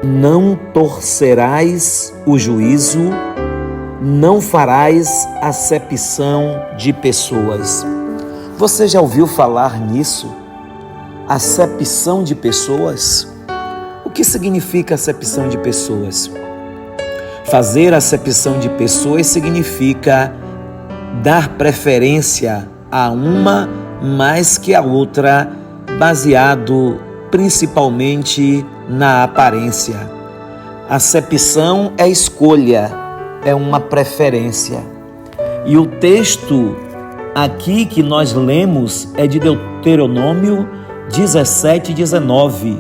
Não torcerás o juízo, não farás acepção de pessoas. Você já ouviu falar nisso? Acepção de pessoas? O que significa acepção de pessoas? Fazer acepção de pessoas significa dar preferência a uma mais que a outra, baseado principalmente na aparência. Acepção é escolha, é uma preferência. E o texto aqui que nós lemos é de Deuteronômio 17:19,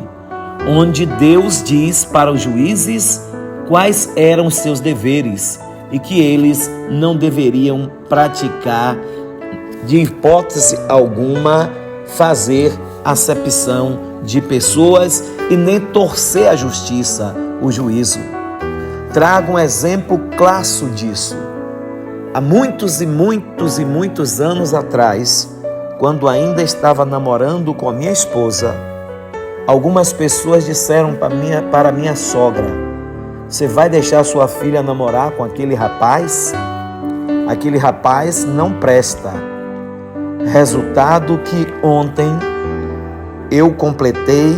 onde Deus diz para os juízes quais eram os seus deveres e que eles não deveriam praticar, de hipótese alguma, fazer acepção de pessoas e nem torcer a justiça, o juízo. Trago um exemplo clássico disso. Há muitos anos atrás, quando ainda estava namorando com a minha esposa, algumas pessoas disseram para minha sogra: você vai deixar sua filha namorar com aquele rapaz? Aquele rapaz não presta. Resultado que ontem eu completei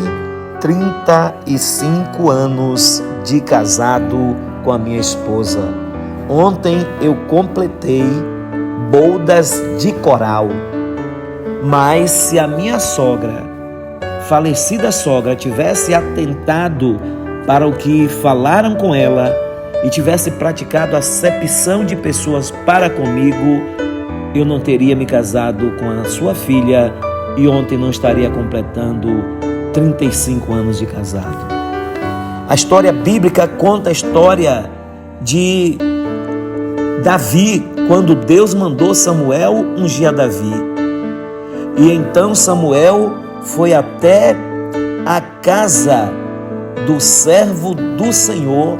35 anos de casado com a minha esposa. Ontem eu completei bodas de coral. Mas se a minha sogra, falecida sogra, tivesse atentado para o que falaram com ela e tivesse praticado acepção de pessoas para comigo, eu não teria me casado com a sua filha e ontem não estaria completando 35 anos de casado. A história bíblica conta a história de Davi, quando Deus mandou Samuel ungir a Davi. E então Samuel foi até a casa do servo do Senhor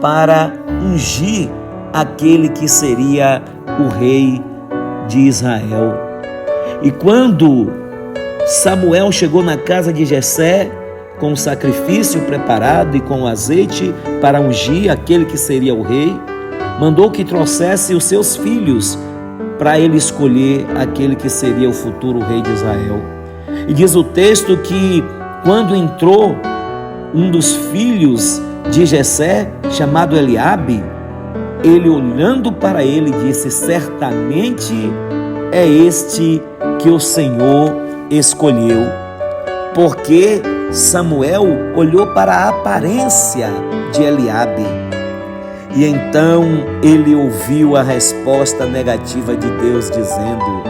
para ungir aquele que seria o rei de Israel. E quando Samuel chegou na casa de Jessé com o sacrifício preparado e com o azeite para ungir aquele que seria o rei, mandou que trouxesse os seus filhos para ele escolher aquele que seria o futuro rei de Israel. E diz o texto que quando entrou um dos filhos de Jessé, chamado Eliabe, ele olhando para ele disse: certamente é este que o Senhor escolheu. Porque Samuel olhou para a aparência de Eliabe. E então ele ouviu a resposta negativa de Deus dizendo: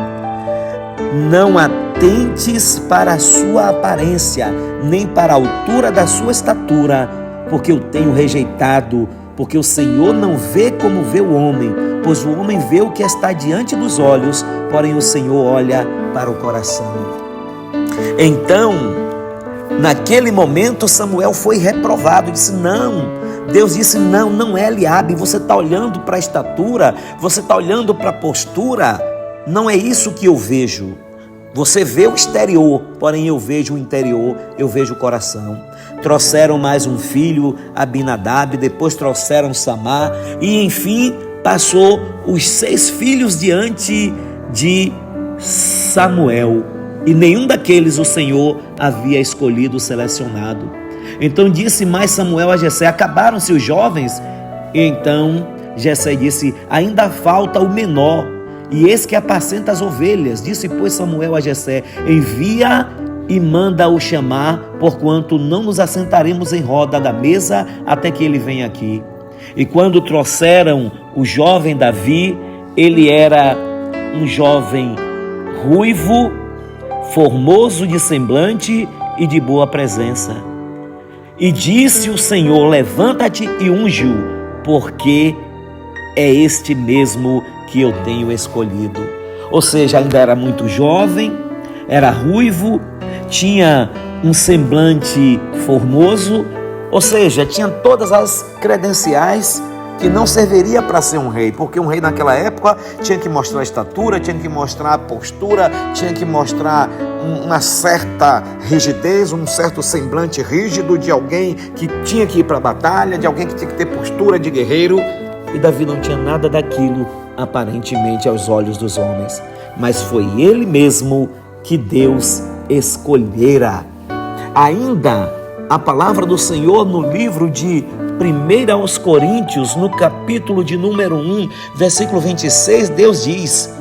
não atentes para a sua aparência, nem para a altura da sua estatura, porque eu tenho rejeitado. Porque o Senhor não vê como vê o homem, pois o homem vê o que está diante dos olhos, porém o Senhor olha para o coração. Então, naquele momento, Samuel foi reprovado, disse: não. Deus disse: não é Eliabe, você está olhando para a estatura, você está olhando para a postura, não é isso que eu vejo. Você vê o exterior, porém eu vejo o interior, eu vejo o coração. Trouxeram mais um filho, Abinadab, depois trouxeram Samar, e enfim passou os 6 filhos diante de Samuel, e nenhum daqueles o Senhor havia escolhido, selecionado. Então disse mais Samuel a Jessé: acabaram-se os jovens? E então Jessé disse: ainda falta o menor, e esse que apacenta as ovelhas. Disse, pois, Samuel a Jessé: envia e manda-o chamar, porquanto não nos assentaremos em roda da mesa até que ele venha aqui. E quando trouxeram o jovem Davi, ele era um jovem ruivo, formoso de semblante e de boa presença. E disse o Senhor: levanta-te e unge-o, porque é este mesmo que eu tenho escolhido. Ou seja, ainda era muito jovem, era ruivo, tinha um semblante formoso, ou seja, tinha todas as credenciais que não serviria para ser um rei, porque um rei naquela época tinha que mostrar a estatura, tinha que mostrar a postura, tinha que mostrar uma certa rigidez, um certo semblante rígido de alguém que tinha que ir para a batalha, de alguém que tinha que ter postura de guerreiro. E Davi não tinha nada daquilo, aparentemente, aos olhos dos homens. Mas foi ele mesmo que Deus escolhera. Ainda a palavra do Senhor no livro de 1 aos Coríntios, no capítulo de número 1, versículo 26, Deus diz: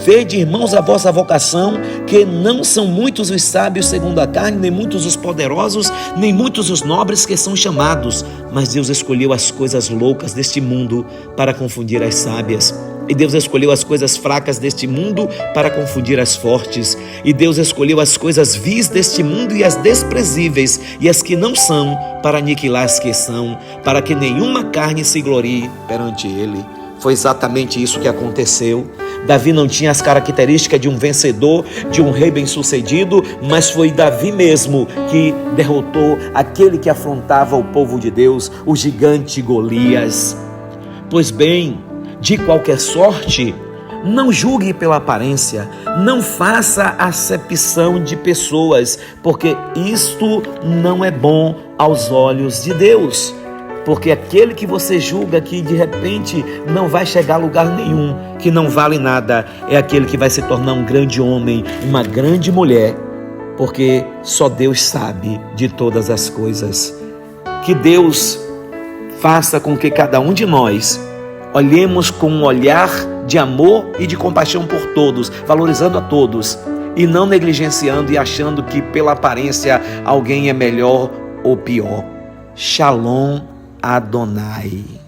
vede, irmãos, a vossa vocação, que não são muitos os sábios segundo a carne, nem muitos os poderosos, nem muitos os nobres que são chamados, mas Deus escolheu as coisas loucas deste mundo para confundir as sábias. E Deus escolheu as coisas fracas deste mundo para confundir as fortes. E Deus escolheu as coisas vis deste mundo e as desprezíveis e as que não são, para aniquilar as que são, para que nenhuma carne se glorie perante Ele. Foi exatamente isso que aconteceu. Davi não tinha as características de um vencedor, de um rei bem-sucedido, mas foi Davi mesmo que derrotou aquele que afrontava o povo de Deus, o gigante Golias. Pois bem, de qualquer sorte, não julgue pela aparência, não faça acepção de pessoas, porque isto não é bom aos olhos de Deus. Porque aquele que você julga que de repente não vai chegar a lugar nenhum, que não vale nada, é aquele que vai se tornar um grande homem, uma grande mulher, porque só Deus sabe de todas as coisas. Que Deus faça com que cada um de nós olhemos com um olhar de amor e de compaixão por todos, valorizando a todos e não negligenciando e achando que pela aparência alguém é melhor ou pior. Shalom Adonai.